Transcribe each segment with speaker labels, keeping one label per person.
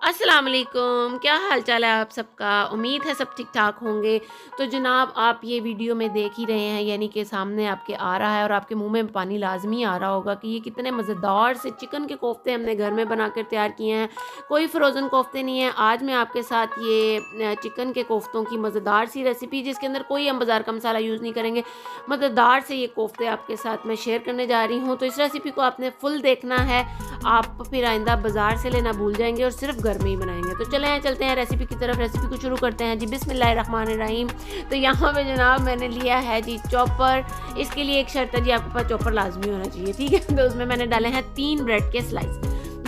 Speaker 1: अस्सलाम वालेकुम, क्या हाल चाल है आप सबका। उम्मीद है सब ठीक ठाक होंगे। तो जनाब आप ये वीडियो में देख ही रहे हैं, यानी कि सामने आपके आ रहा है और आपके मुंह में पानी लाजमी आ रहा होगा कि ये कितने मज़ेदार से चिकन के कोफ्ते हमने घर में बनाकर तैयार किए हैं। कोई फ्रोज़न कोफ्ते नहीं है। आज मैं आपके साथ ये चिकन के कोफ्तों की मज़ेदार सी रेसिपी, जिसके अंदर कोई हम बाज़ार का मसाला यूज़ नहीं करेंगे, मज़ेदार से ये कोफ्ते आपके साथ मैं शेयर करने जा रही हूँ। तो इस रेसिपी को आपने फुल देखना है, आप फिर आइंदा बाज़ार से लेना भूल जाएंगे और सिर्फ घर में ही बनाएंगे। तो चलते हैं रेसिपी की तरफ। रेसिपी को शुरू करते हैं जी, बिस्मिल्लाहिर्रहमानिर्रहीम। तो यहाँ पे जनाब मैंने लिया है जी चॉपर। इसके लिए एक शर्त है जी, आपके पास चॉपर लाजमी होना चाहिए, ठीक है। तो उसमें मैंने डाले हैं 3 ब्रेड के स्लाइस,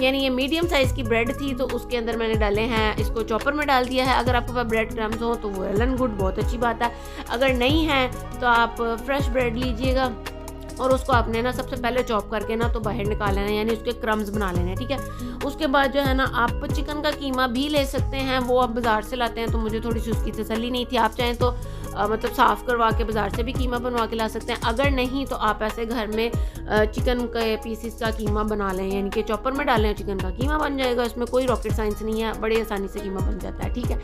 Speaker 1: यानी ये मीडियम साइज़ की ब्रेड थी, तो उसके अंदर मैंने डाले हैं, इसको चॉपर में डाल दिया है। अगर आपके पास ब्रेड क्रम्स हो तो वेल एंड गुड, बहुत अच्छी बात है। अगर नहीं है तो आप फ्रेश ब्रेड लीजिएगा और उसको आपने ना सबसे पहले चॉप करके ना तो बाहर निकाल लेना है, यानी उसके क्रम्स बना लेने हैं, ठीक है। उसके बाद जो है ना आप चिकन का कीमा भी ले सकते हैं, वो आप बाज़ार से लाते हैं, तो मुझे थोड़ी सी उसकी तसल्ली नहीं थी। आप चाहें तो मतलब साफ़ करवा के बाज़ार से भी कीमा बनवा के ला सकते हैं। अगर नहीं तो आप ऐसे घर में चिकन के पीसीस का कीमा बना लें, यानी कि चॉपर में डालें, चिकन का कीमा बन जाएगा। इसमें कोई रॉकेट साइंस नहीं है, बड़ी आसानी से कीमा बन जाता है, ठीक है।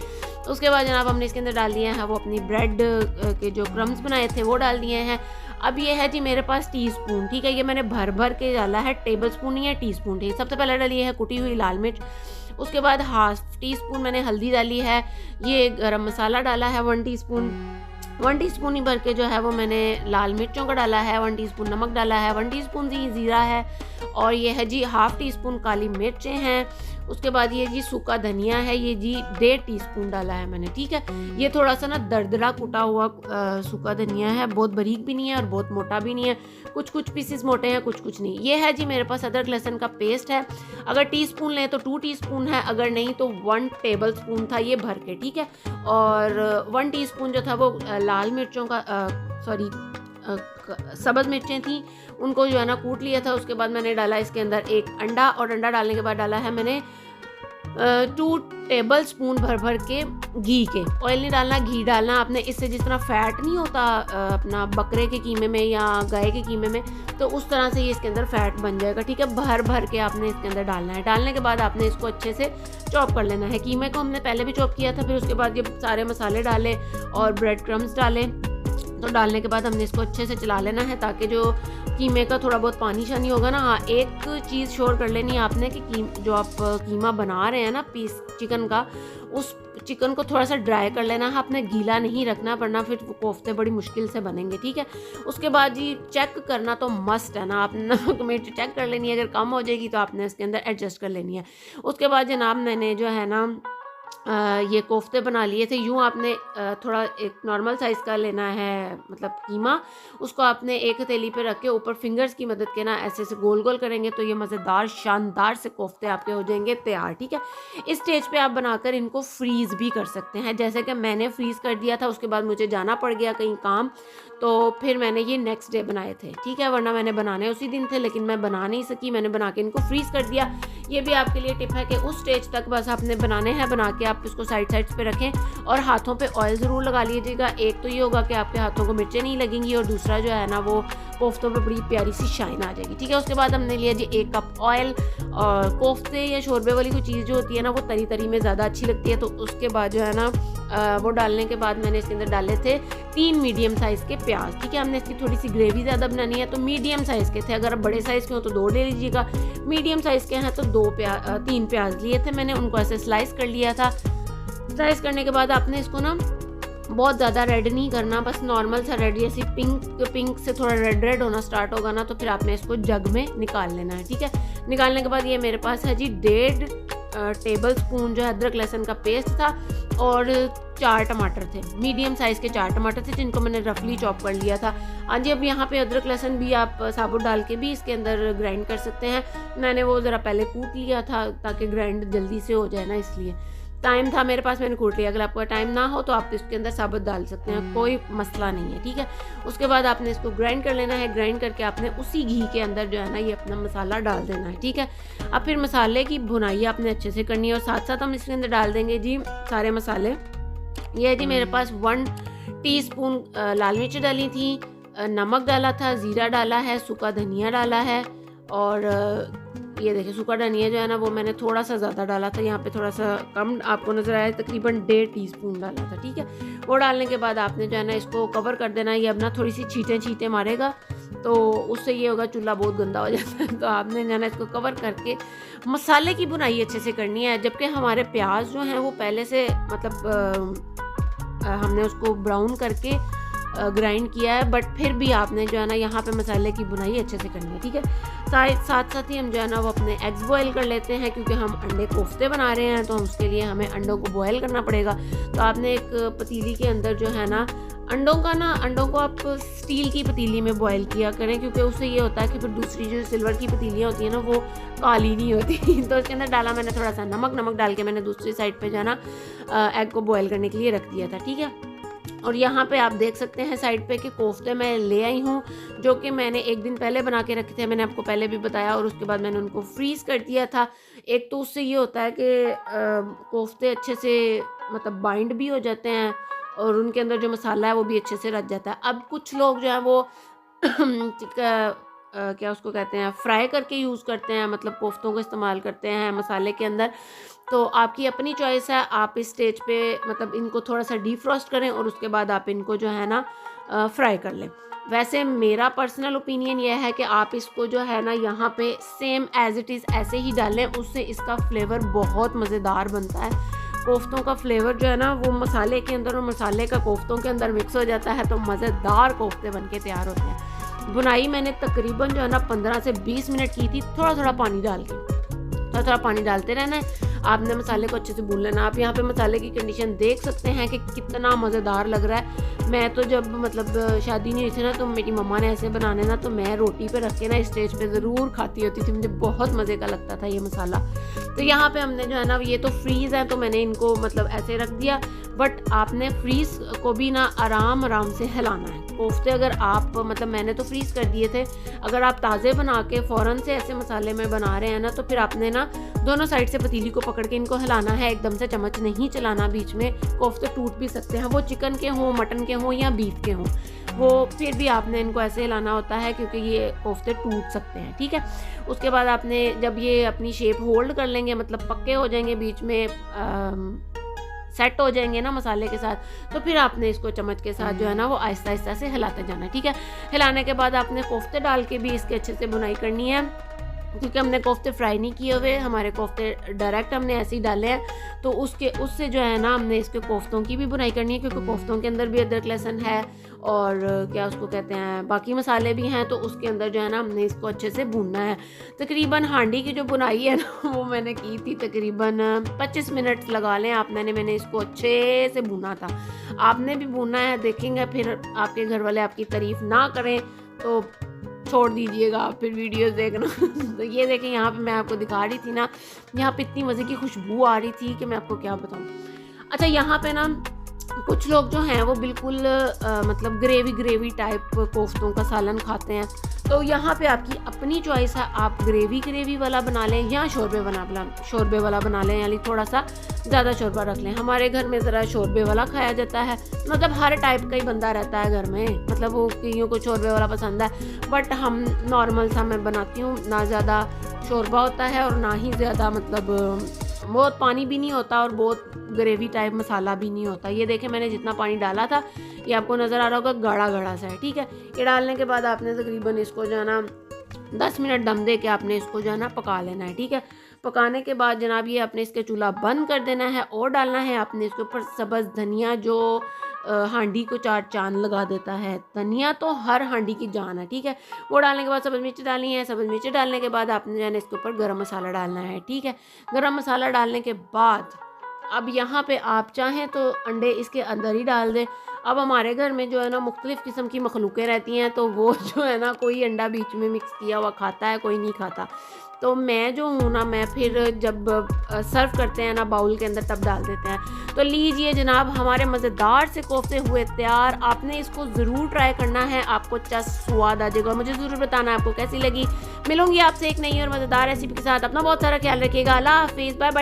Speaker 1: उसके बाद जनाब हमने इसके अंदर डाल दिए हैं वो अपनी ब्रेड के जो क्रम्स बनाए थे वो डाल दिए हैं। अब ये है जी मेरे पास टीस्पून, ठीक है। ये मैंने भर भर के डाला है, टेबल स्पून नहीं है, टीस्पून, ठीक है। सबसे पहले डाली है कुटी हुई लाल मिर्च। उसके बाद हाफ टी स्पून मैंने हल्दी डाली है। ये गरम मसाला डाला है 1 टीस्पून। 1 टीस्पून ही भर के जो है वो मैंने लाल मिर्चों का डाला है। 1 टीस्पून नमक डाला है। 1 टीस्पून जी ज़ीरा है। और ये है जी हाफ टीस्पून काली मिर्चें हैं। उसके बाद ये जी सूखा धनिया है, ये जी 1.5 टीस्पून डाला है मैंने, ठीक है। ये थोड़ा सा ना दरदरा कुटा हुआ सूखा धनिया है, बहुत बारीक भी नहीं है और बहुत मोटा भी नहीं है। कुछ कुछ पीसेस मोटे हैं, कुछ कुछ नहीं। ये है जी मेरे पास अदरक लहसुन का पेस्ट है। अगर टीस्पून लें तो 2 टीस्पून है, अगर नहीं तो 1 टेबल स्पून था ये भर के, ठीक है। और 1 टीस्पून जो था वो लाल मिर्चों का सॉरी सब्ज़ मिर्चें थी, उनको जो है ना कूट लिया था। उसके बाद मैंने डाला इसके अंदर एक अंडा, और अंडा डालने के बाद डाला है मैंने 2 टेबल स्पून भर भर के घी के। ऑयल नहीं डालना, घी डालना आपने। इससे जिस तरह फैट नहीं होता अपना बकरे के कीमे में या गाय के कीमे में, तो उस तरह से ये इसके अंदर फैट बन जाएगा, ठीक है। भर भर के आपने इसके अंदर डालना है। डालने के बाद आपने इसको अच्छे से चॉप कर लेना है। कीमे को हमने पहले भी चॉप किया था। फिर उसके बाद ये सारे मसाले डाले और ब्रेड क्रम्स डाले। तो डालने के बाद हमने इसको अच्छे से चला लेना है, ताकि जो कीमे का थोड़ा बहुत पानी शानी होगा ना। हाँ, एक चीज़ श्योर कर लेनी है आपने कि जो आप कीमा बना रहे हैं ना पीस चिकन का, उस चिकन को थोड़ा सा ड्राई कर लेना है आपने, गीला नहीं रखना, वरना फिर कोफ्ते बड़ी मुश्किल से बनेंगे, ठीक है। उसके बाद जी चेक करना तो मस्ट है ना, आपने नमक मिर्च चेक कर लेनी है। अगर कम हो जाएगी तो आपने इसके अंदर एडजस्ट कर लेनी है। उसके बाद जनाब मैंने जो है ना ये कोफ्ते बना लिए थे। यूँ आपने थोड़ा एक नॉर्मल साइज़ का लेना है, मतलब कीमा। उसको आपने एक हथेली पे रख के ऊपर फिंगर्स की मदद के ना ऐसे ऐसे गोल गोल करेंगे, तो ये मज़ेदार शानदार से कोफ्ते आपके हो जाएंगे तैयार, ठीक है। इस स्टेज पे आप बनाकर इनको फ्रीज़ भी कर सकते हैं, जैसे कि मैंने फ्रीज़ कर दिया था। उसके बाद मुझे जाना पड़ गया कहीं काम, तो फिर मैंने ये नेक्स्ट डे बनाए थे, ठीक है। वरना मैंने बनाने उसी दिन थे, लेकिन मैं बना नहीं सकी। मैंने बना के इनको फ्रीज़ कर दिया। ये भी आपके लिए टिप है कि उस स्टेज तक बस आपने बनाने हैं, बना के आप इसको साइड्स पे रखें और हाथों पे ऑयल ज़रूर लगा लीजिएगा। एक तो ये होगा कि आपके हाथों को मिर्चें नहीं लगेंगी, और दूसरा जो है ना वो कोफ्तों पे बड़ी प्यारी सी शाइन आ जाएगी, ठीक है। उसके बाद हमने लिया जी 1 कप ऑयल। और कोफ्ते या शोरबे वाली कोई चीज़ जो होती है ना वो तरी तरी में ज़्यादा अच्छी लगती है। तो उसके बाद जो है ना वो डालने के बाद मैंने इसके अंदर डाले थे 3 मीडियम साइज़ के प्याज, ठीक है। हमने इसकी थोड़ी सी ग्रेवी ज़्यादा बनानी है, तो मीडियम साइज़ के थे। अगर आप बड़े साइज़ के हो तो 2 ले लीजिएगा, मीडियम साइज़ के हैं तो 3 प्याज लिए थे मैंने, उनको ऐसे स्लाइस कर लिया था। स्लाइस करने के बाद आपने इसको ना बहुत ज़्यादा रेड नहीं करना, बस नॉर्मल सा रेड, जैसे पिंक से थोड़ा रेड रेड होना स्टार्ट होगा ना, तो फिर आपने इसको जग में निकाल लेना है, ठीक है। निकालने के बाद ये मेरे पास है जी 1.5 टेबल स्पून जो है अदरक लहसुन का पेस्ट था, और 4 टमाटर थे, मीडियम साइज़ के 4 टमाटर थे, जिनको मैंने रफली चॉप कर लिया था। हाँ जी, अब यहाँ पे अदरक लहसुन भी आप साबुत डाल के भी इसके अंदर ग्राइंड कर सकते हैं। मैंने वो ज़रा पहले कूट लिया था ताकि ग्राइंड जल्दी से हो जाए ना, इसलिए टाइम था मेरे पास, मैंने कूट लिया। अगर आपका टाइम ना हो तो आप इसके अंदर साबुत डाल सकते हैं, कोई मसला नहीं है, ठीक है। उसके बाद आपने इसको ग्राइंड कर लेना है। ग्राइंड करके आपने उसी घी के अंदर जो है ना ये अपना मसाला डाल देना है, ठीक है। अब फिर मसाले की भुनाई आपने अच्छे से करनी है, और साथ साथ हम इसके अंदर डाल देंगे जी सारे मसाले। ये है जी मेरे पास 1 टीस्पून लाल मिर्च डाली थी, नमक डाला था, ज़ीरा डाला है, सूखा धनिया डाला है, और ये देखिए सूखा धनिया जो है ना वो मैंने थोड़ा सा ज़्यादा डाला था, यहाँ पे थोड़ा सा कम आपको नज़र आया, तकरीबन 1.5 टीस्पून डाला था, ठीक है। वो डालने के बाद आपने जो है ना इसको कवर कर देना। ये अब ना थोड़ी सी छींटे मारेगा तो उससे ये होगा चूल्हा बहुत गंदा हो जाता है। तो आपने जो है ना इसको कवर करके मसाले की बुनाई अच्छे से करनी है। जबकि हमारे प्याज जो हैं वो पहले से मतलब हमने उसको ब्राउन करके ग्राइंड किया है, बट फिर भी आपने जो है ना यहाँ पे मसाले की बुनाई अच्छे से करनी है, ठीक है। साथ ही हम जो है ना वो अपने एग्स बॉयल कर लेते हैं, क्योंकि हम अंडे कोफ्ते बना रहे हैं तो उसके लिए हमें अंडों को बॉयल करना पड़ेगा। तो आपने एक पतीली के अंदर जो है ना अंडों को आप स्टील की पतीली में बॉयल किया करें, क्योंकि उससे ये होता है कि फिर दूसरी जो सिल्वर की पतीलियाँ होती हैं ना वो काली नहीं होती। तो उसके अंदर डाला मैंने थोड़ा सा नमक डाल के मैंने दूसरी साइड पे जो है ना एग को बॉयल करने के लिए रख दिया था, ठीक है। और यहाँ पे आप देख सकते हैं साइड पे कि कोफ्ते मैं ले आई हूँ, जो कि मैंने एक दिन पहले बना के रखे थे, मैंने आपको पहले भी बताया, और उसके बाद मैंने उनको फ्रीज़ कर दिया था। एक तो उससे ये होता है कि कोफ्ते अच्छे से मतलब बाइंड भी हो जाते हैं और उनके अंदर जो मसाला है वो भी अच्छे से रच जाता है। अब कुछ लोग जो है वो क्या उसको कहते हैं, फ्राई करके यूज़ करते हैं, मतलब कोफ्तों को इस्तेमाल करते हैं मसाले के अंदर। तो आपकी अपनी चॉइस है, आप इस स्टेज पे मतलब इनको थोड़ा सा डीफ्रॉस्ट करें और उसके बाद आप इनको जो है ना फ्राई कर लें। वैसे मेरा पर्सनल ओपिनियन यह है कि आप इसको जो है ना यहाँ पे सेम एज़ इट इज़ ऐसे ही डालें, उससे इसका फ्लेवर बहुत मज़ेदार बनता है। कोफ्तों का फ्लेवर जो है ना वो मसाले के अंदर और मसाले का कोफ्तों के अंदर मिक्स हो जाता है, तो मज़ेदार कोफ्ते बन के तैयार होते हैं। बुनाई मैंने तकरीबन जो है ना 15 से 20 मिनट की थी, थोड़ा पानी डाल के, थोड़ा पानी डालते रहना है। आपने मसाले को अच्छे से भून लेना। आप यहाँ पे मसाले की कंडीशन देख सकते हैं कि कितना मज़ेदार लग रहा है। मैं तो जब मतलब शादी नहीं हुई थी ना तो मेरी मम्मा ने ऐसे बनाने ना, तो मैं रोटी पे रख के ना स्टेज पे ज़रूर खाती होती थी, मुझे बहुत मज़े का लगता था ये मसाला। तो यहाँ पे हमने जो है ना ये तो फ्रीज़ है तो मैंने इनको मतलब ऐसे रख दिया, बट आपने फ्रीज़ को भी ना आराम से हिलाना है। कोफ्ते अगर आप मतलब मैंने तो फ्रीज़ कर दिए थे, अगर आप ताज़े बना के फ़ौरन से ऐसे मसाले में बना रहे हैं ना, तो फिर आपने ना दोनों साइड से पतीली को पकड़ के इनको हिलाना है, एकदम से चम्मच नहीं चलाना बीच में। कोफ्ते टूट भी सकते हैं, वो चिकन के हों, मटन के हों या बीफ के हों, वो फिर भी आपने इनको ऐसे हिलाना होता है क्योंकि ये कोफ्ते टूट सकते हैं, ठीक है। उसके बाद आपने जब ये अपनी शेप होल्ड कर लेंगे, मतलब पक्के हो जाएंगे, बीच में सेट हो जाएंगे ना मसाले के साथ, तो फिर आपने इसको चम्मच के साथ जो है ना वो आहिस्ता से हिलाते जाना है, ठीक है। हिलाने के बाद आपने कोफ्ते डाल के भी इसके अच्छे से बुनाई करनी है, क्योंकि हमने कोफ्ते फ्राई नहीं किए हुए, हमारे कोफ्ते डायरेक्ट हमने ऐसे ही डाले हैं। तो उससे जो है ना हमने इसके कोफ्तों की भी बुनाई करनी है, क्योंकि कोफ्तों के अंदर भी अदरक लहसुन है और क्या उसको कहते हैं बाकी मसाले भी हैं, तो उसके अंदर जो है ना हमने इसको अच्छे से भूनना है। तकरीबन हांडी की जो बुनाई है ना वो मैंने की थी तकरीबन 25 मिनट लगा लें आप। मैंने इसको अच्छे से भूना था, आपने भी भूनना है। देखेंगे फिर आपके घर वाले आपकी तारीफ़ ना करें तो छोड़ दीजिएगा आप फिर वीडियोस देखना। तो ये देखें यहाँ पे मैं आपको दिखा रही थी ना, यहाँ पे इतनी मज़े की खुशबू आ रही थी कि मैं आपको क्या बताऊँ। अच्छा, यहाँ पे ना कुछ लोग जो हैं वो बिल्कुल मतलब ग्रेवी टाइप कोफ्तों का सालन खाते हैं, तो यहाँ पे आपकी अपनी चॉइस है, आप ग्रेवी वाला बना लें या शोरबे वाला बना लें, यानी थोड़ा सा ज़्यादा शोरबा रख लें। हमारे घर में ज़रा शोरबे वाला खाया जाता है, मतलब हर टाइप का ही बंदा रहता है घर में, मतलब वो कईयों को शोरबे वाला पसंद है, बट हम नॉर्मल सा मैं बनाती हूँ, ना ज़्यादा शोरबा होता है और ना ही ज़्यादा मतलब बहुत पानी भी नहीं होता और बहुत ग्रेवी टाइप मसाला भी नहीं होता। ये देखें मैंने जितना पानी डाला था ये आपको नज़र आ रहा होगा गाढ़ा सा है, ठीक है। ये डालने के बाद आपने तकरीबन इसको जो है ना 10 मिनट दम दे के आपने इसको जो है ना पका लेना है, ठीक है। पकाने के बाद जनाब ये आपने इसके चूल्हा बंद कर देना है और डालना है आपने इसके ऊपर सब्ज़ धनिया, जो हांडी को 4 चांद लगा देता है। धनिया तो हर हांडी की जान है, ठीक है। वो डालने के बाद सब्ज़ मिर्च डालनी है। सब्ज़ मिर्च डालने के बाद आपने जो है इसके ऊपर गरम मसाला डालना है, ठीक है। गरम मसाला डालने के बाद अब यहाँ पे आप चाहें तो अंडे इसके अंदर ही डाल दें। अब हमारे घर में जो है ना मुख्तलिफ़ किस्म की मखलूक़ें रहती हैं, तो वो जो है ना कोई अंडा बीच में मिक्स किया हुआ खाता है, कोई नहीं खाता। तो मैं जो हूँ ना, मैं फिर जब सर्व करते हैं ना बाउल के अंदर तब डाल देते हैं। तो लीजिए जनाब, हमारे मज़ेदार से कोफ्ते हुए तैयार। आपने इसको ज़रूर ट्राई करना है, आपको अच्छा स्वाद आ जाएगा। मुझे ज़रूर बताना है आपको कैसी लगी। मिलूंगी आपसे एक नई और मज़ेदार रेसिपी के साथ। अपना बहुत सारा ख्याल रखिएगा। अल्लाह हाफ़िज़, बाय बाय।